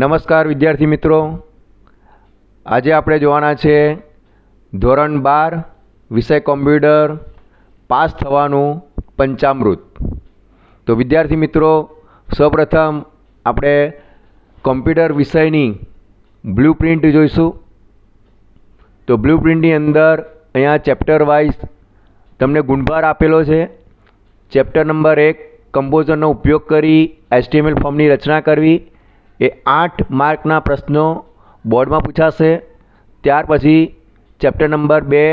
નમસ્કાર વિદ્યાર્થી મિત્રો, આજે આપણે જોવાના છે ધોરણ 12 વિષય કોમ્પ્યુટર પાસ થવાનું પંચામૃત। તો વિદ્યાર્થી મિત્રો, સૌપ્રથમ આપણે કોમ્પ્યુટર વિષયની બ્લુપ્રિન્ટ જોઈશું। તો બ્લુપ્રિન્ટની અંદર અહીંયા ચેપ્ટર વાઇઝ તમને ગુણભાર આપેલો છે। ચેપ્ટર નંબર 1 કમ્પોઝરનો ઉપયોગ કરી HTML ફોર્મની રચના કરવી, એ 8 માર્કના પ્રશ્નો બોર્ડમાં પૂછાશે। ત્યાર પછી chapter number 2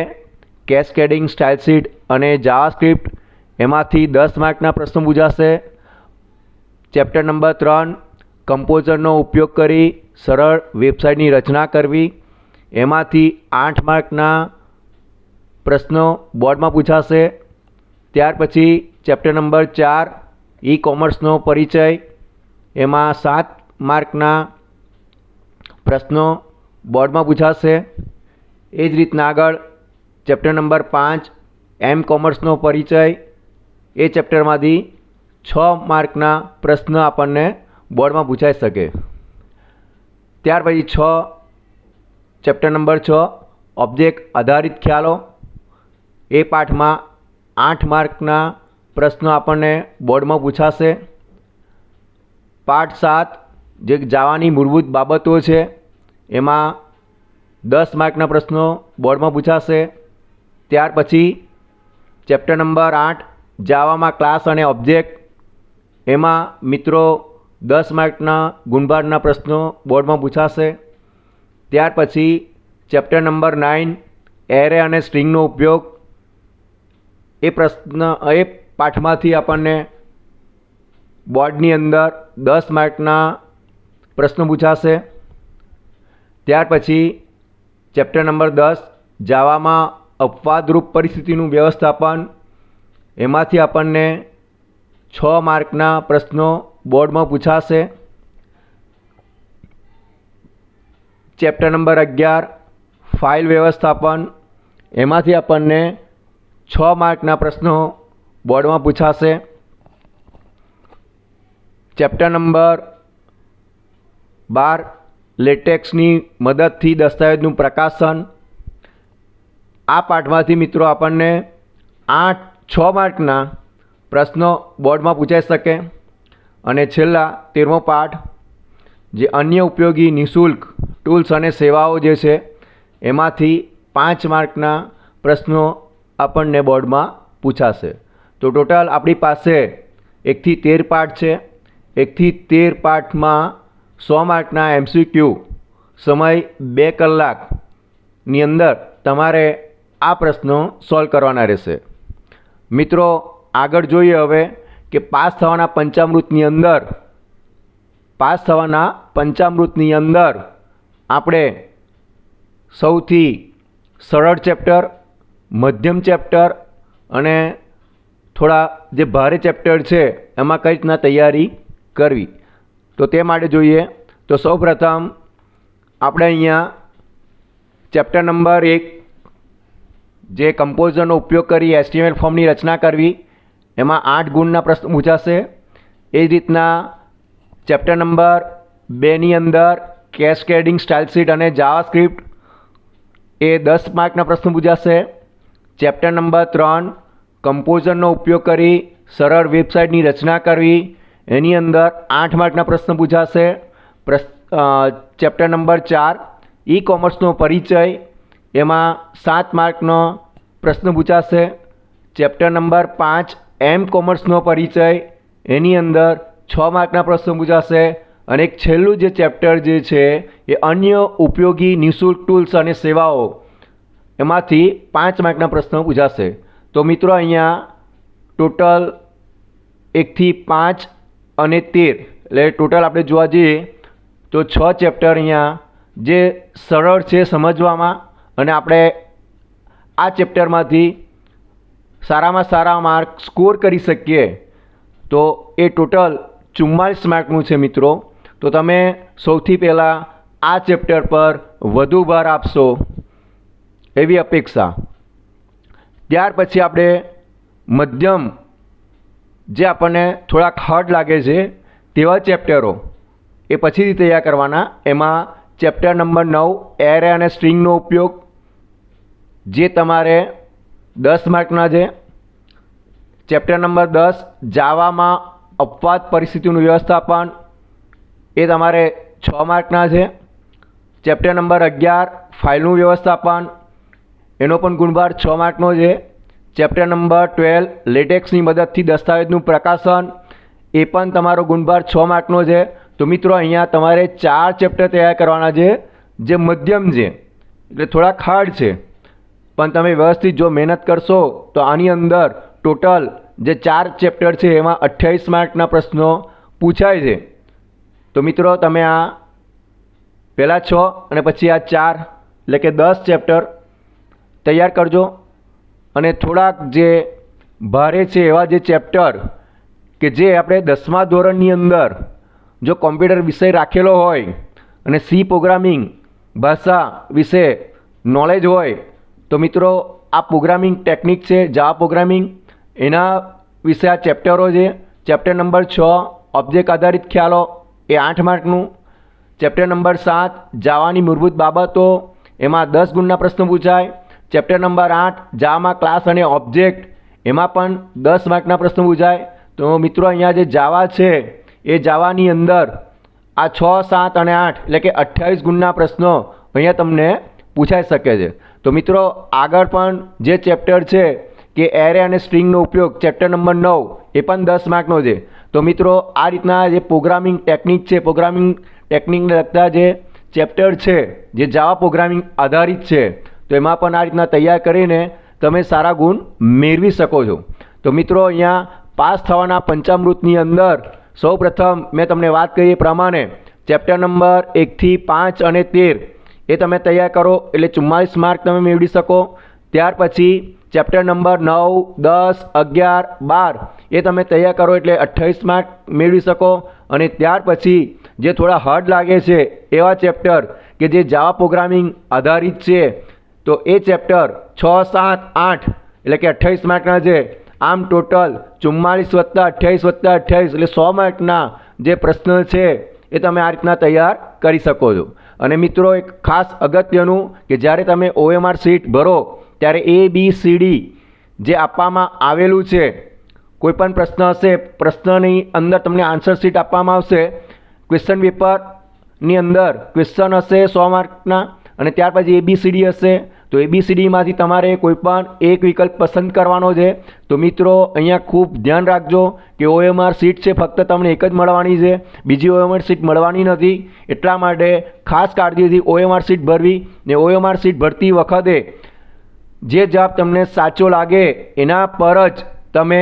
cascading style sheet અને જાવાસ્ક્રિપ્ટ, એમાંથી 10 માર્કના પ્રશ્નો પૂછાશે। ચેપ્ટર નંબર 3 કમ્પોઝરનો ઉપયોગ કરી સરળ વેબસાઇટની રચના કરવી, એમાંથી 8 માર્કના પ્રશ્નો બોર્ડમાં પૂછાશે। ત્યાર પછી ચેપ્ટર નંબર 4 ઈ કોમર્સનો પરિચય, એમાં 7 માર્કના પ્રશ્નો બોર્ડમાં પૂછાશે। એ જ રીતના આગળ ચેપ્ટર નંબર 5 એમ કોમર્સનો પરિચય, એ ચેપ્ટરમાંથી 6 માર્કના પ્રશ્ન આપણને બોર્ડમાં પૂછાઈ શકે। ત્યાર પછી ચેપ્ટર નંબર 6 ઓબ્જેક્ટ આધારિત ખ્યાલો, એ પાઠમાં 8 માર્કના પ્રશ્નો આપણને બોર્ડમાં પૂછાશે। પાઠ 7 જે જાવાની મૂળભૂત બાબતો છે, એમાં 10 માર્કના પ્રશ્નો બોર્ડમાં પૂછાશે। ત્યાર પછી ચેપ્ટર નંબર 8 જાવામાં ક્લાસ અને ઓબ્જેક્ટ, એમાં મિત્રો 10 માર્કના ગુણભારના પ્રશ્નો બોર્ડમાં પૂછાશે। ત્યાર પછી ચેપ્ટર નંબર 9 એરે અને સ્ટ્રિંગનો ઉપયોગ, એ પાઠમાંથી આપણને બોર્ડની અંદર 10 માર્કના પ્રશ્નો પૂછાશે। ત્યાર પછી ચેપ્ટર નંબર 10 જાવામાં અપવાદરૂપ પરિસ્થિતિનું વ્યવસ્થાપન, એમાંથી આપણને 6 માર્કના પ્રશ્નો બોર્ડમાં પૂછાશે। ચેપ્ટર નંબર 11 ફાઇલ વ્યવસ્થાપન, એમાંથી આપણને 6 માર્કના પ્રશ્નો બોર્ડમાં પૂછાશે। ચેપ્ટર નંબર 12 લેટેક્સની મદદથી દસ્તાવેજનું પ્રકાશન, આ પાઠમાંથી મિત્રો આપણને 6 માર્કના પ્રશ્નો બોર્ડમાં પૂછાઈ શકે। અને છેલ્લા 13મો પાઠ જે અન્ય ઉપયોગી નિઃશુલ્ક ટૂલ્સ અને સેવાઓ જે છે, એમાંથી 5 માર્કના પ્રશ્નો આપણને બોર્ડમાં પૂછાશે। તો ટોટલ આપણી પાસે 1 થી 13 પાઠ છે। 1 થી 13 પાઠમાં 100 માર્કના MCQ, સમય 2 કલાકની અંદર તમારે આ પ્રશ્નો સોલ્વ કરવાના રહેશે। મિત્રો આગળ જોઈએ હવે કે પાસ થવાના પંચામૃતની અંદર આપણે સૌથી સરળ ચેપ્ટર, મધ્યમ ચેપ્ટર અને થોડા જે ભારે ચેપ્ટર છે એમાં કઈ રીતના તૈયારી કરવી, તો તે માટે જોઈએ તો સૌપ્રથમ આપણે અહીંયા ચેપ્ટર નંબર 1 જે કમ્પોઝરનો ઉપયોગ કરી HTML ફોર્મની રચના કરવી, એમાં 8 ગુણના પ્રશ્નો પૂછાશે। એ જ રીતના ચેપ્ટર નંબર 2ની અંદર કેસ્કેડિંગ સ્ટાઇલ શીટ અને જાવાસ્ક્રિપ્ટ, એ 10 માર્કના પ્રશ્નો પૂછાશે। ચેપ્ટર નંબર 3 કમ્પોઝરનો ઉપયોગ કરી સરળ વેબસાઇટની રચના કરવી, એની અંદર 8 માર્કના પ્રશ્નો પૂછાશે। ચેપ્ટર નંબર 4 ઈ કોમર્સનો પરિચય, એમાં 7 માર્કનો પ્રશ્ન પૂછાશે। ચેપ્ટર નંબર 5 એમ કોમર્સનો પરિચય, એની અંદર 6 માર્કના પ્રશ્નો પૂછાશે। અને એક છેલ્લું જે ચેપ્ટર જે છે એ અન્ય ઉપયોગી નિઃશુલ્ક ટૂલ્સ અને સેવાઓ, એમાંથી 5 માર્કના પ્રશ્નો પૂછાશે। તો મિત્રો અહીંયા ટોટલ 1 થી 5 અને 13, એટલે ટોટલ આપણે જોવા જઈએ તો 6 ચેપ્ટર અહીંયા જે સરળ છે સમજવામાં, અને આપણે આ ચેપ્ટરમાંથી સારામાં સારા માર્ક સ્કોર કરી શકીએ તો એ ટોટલ 44 માર્કનું છે મિત્રો। તો તમે સૌથી પહેલાં આ ચેપ્ટર પર વધુ ભાર આપશો એવી અપેક્ષા। ત્યાર પછી આપણે મધ્યમ, જે આપણને થોડાક હાર્ડ લાગે છે તેવા ચેપ્ટરો, એ પછીથી તૈયાર કરવાના. એમાં ચેપ્ટર નંબર 9 એરે અને સ્ટ્રિંગનો ઉપયોગ, જે તમારે 10 માર્કના છે. ચેપ્ટર નંબર 10 જાવામાં અપવાદ પરિસ્થિતિનું વ્યવસ્થાપન, એ તમારે 6 માર્કના છે. ચેપ્ટર નંબર 11 ફાઇલનું વ્યવસ્થાપન, એનો પણ ગુણભાર 6 માર્કનો છે. ચેપ્ટર નંબર 12 લેટેક્સની મદદથી દસ્તાવેજનું પ્રકાશન, એ પણ તમારો ગુણભાર 6 માર્કનો છે. તો મિત્રો અહીંયા તમારે 4 ચેપ્ટર તૈયાર કરવાના છે, જે મધ્યમ છે, એટલે થોડાક હાર્ડ છે, પણ તમે વ્યવસ્થિત જો મહેનત કરશો તો આની અંદર ટોટલ જે 4 ચેપ્ટર છે એમાં 28 માર્કના પ્રશ્નો પૂછાય છે. તો મિત્રો તમે આ પહેલાં 6 અને પછી આ 4 એટલે કે 10 ચેપ્ટર તૈયાર કરજો. અને થોડાક જે ભારે છે એવા જે ચેપ્ટર કે જે આપણે 10મા ધોરણની અંદર જો કોમ્પ્યુટર વિષય રાખેલો હોય અને સી પ્રોગ્રામિંગ ભાષા વિશે નોલેજ હોય, તો મિત્રો આ પ્રોગ્રામિંગ ટેકનિક છે, જાવા પ્રોગ્રામિંગ, એના વિશે આ ચેપ્ટરો છે. ચેપ્ટર નંબર 6 ઓબ્જેક્ટ આધારિત ખ્યાલો, એ 8 માર્કનું. ચેપ્ટર નંબર 7 જાવાની મૂળભૂત બાબતો, એમાં 10 ગુણના પ્રશ્નો પૂછાય. ચેપ્ટર નંબર 8 જાવામાં ક્લાસ અને ઓબ્જેક્ટ, એમાં પણ 10 માર્કના પ્રશ્નો પૂછાય. તો મિત્રો અહીંયા જે જાવા છે એ જાવાની અંદર આ 6, 7 અને 8 એટલે કે 28 ગુણના પ્રશ્નો અહીંયા તમને પૂછાઈ શકે છે. તો મિત્રો આગળ પણ જે ચેપ્ટર છે કે એરે અને સ્ટ્રિંગનો ઉપયોગ, ચેપ્ટર નંબર 9, એ પણ 10 માર્કનો છે. તો મિત્રો આ રીતના જે પ્રોગ્રામિંગ ટેકનિક છે, પ્રોગ્રામિંગ ટેકનિકને લગતા જે ચેપ્ટર છે જે જાવા પ્રોગ્રામિંગ આધારિત છે, તો એમાં પણ આ રીતના તૈયાર કરીને તમે સારા ગુણ મેળવી શકો છો. તો મિત્રો અહીંયા પાસ થવાના પંચામૃતની અંદર સૌપ્રથમ મેં તમને વાત કરી એ પ્રમાણે ચેપ્ટર નંબર 1 થી 5 અને 13 એ તમે તૈયાર કરો એટલે 44 માર્ક તમે મેળવી શકો. ત્યાર પછી ચેપ્ટર નંબર 9, 10, 11, 12 એ તમે તૈયાર કરો એટલે 28 માર્ક મેળવી શકો. અને ત્યાર પછી જે થોડા હાર્ડ લાગે છે એવા ચેપ્ટર કે જે જાવા પ્રોગ્રામિંગ આધારિત છે, તો એ ચેપ્ટર 6, 7, 8 એટલે કે 28 માર્કના છે. આમ ટોટલ 44 + 28 + 28 એટલે 100 માર્કના જે પ્રશ્ન છે એ તમે આ રીતના તૈયાર કરી શકો છો. અને મિત્રો એક ખાસ અગત્યનું કે જ્યારે તમે OMR શીટ ભરો ત્યારે ABCD જે આપવામાં આવેલું છે, કોઈપણ પ્રશ્ન હશે, પ્રશ્નની અંદર તમને આન્સર શીટ આપવામાં આવશે. ક્વેશ્ચન પેપરની અંદર ક્વેશ્ચન હશે 100 માર્કના, અને ત્યાર પછી ABCD હશે. તો ABCDમાંથી તમારે કોઈપણ એક વિકલ્પ પસંદ કરવાનો છે. તો મિત્રો અહીંયા ખૂબ ધ્યાન રાખજો કે OMR શીટ છે ફક્ત તમને એક જ મળવાની છે, બીજી OMR શીટ મળવાની નથી. એટલા માટે ખાસ કાળજીથી OMR શીટ ભરવી. ને OMR શીટ ભરતી વખતે જે જવાબ તમને સાચો લાગે એના પર જ તમે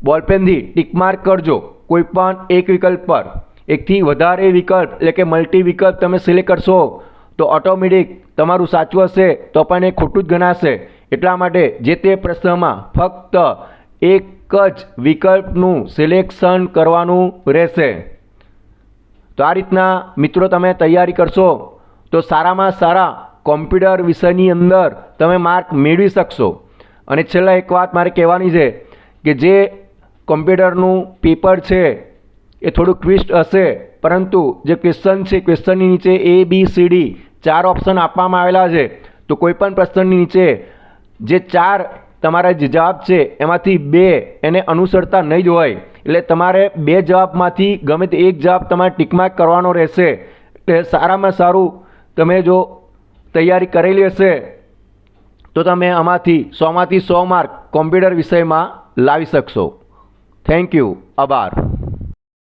બોલપેનથી ટીક માર્ક કરજો કોઈપણ એક વિકલ્પ પર. એકથી વધારે વિકલ્પ એટલે કે મલ્ટી વિકલ્પ તમે સિલેક્ટ કરશો તો ઓટોમેટિક તમારું સાચું હશે તો પણ એ ખોટું જ ગણાશે. એટલા માટે જે તે પ્રશ્નમાં ફક્ત એક જ વિકલ્પનું સિલેક્શન કરવાનું રહેશે. તો આ રીતના મિત્રો તમે તૈયારી કરશો તો સારામાં સારા કોમ્પ્યુટર વિષયની અંદર તમે માર્ક મેળવી શકશો. અને છેલ્લા એક વાત મારે કહેવાની છે કે જે કોમ્પ્યુટરનું પેપર છે એ થોડું ટ્વિસ્ટ હશે, પરંતુ જે ક્વેશ્ચન છે, ક્વેશ્ચનની નીચે ABCD 4 ઓપ્શન આપવામાં આવેલા છે. તો કોઈપણ પ્રશ્નની નીચે જે 4 તમારા જે જવાબ છે એમાંથી 2 એને અનુસરતા નહીં જ હોય, એટલે તમારે 2 જવાબમાંથી ગમે તે એક જવાબ તમારે ટીક માર્ક કરવાનો રહેશે. એટલે સારામાં સારું તમે જો તૈયારી કરેલી હશે તો તમે આમાંથી 100માંથી 100 માર્ક કોમ્પ્યુટર વિષયમાં લાવી શકશો. Thank you. આભાર.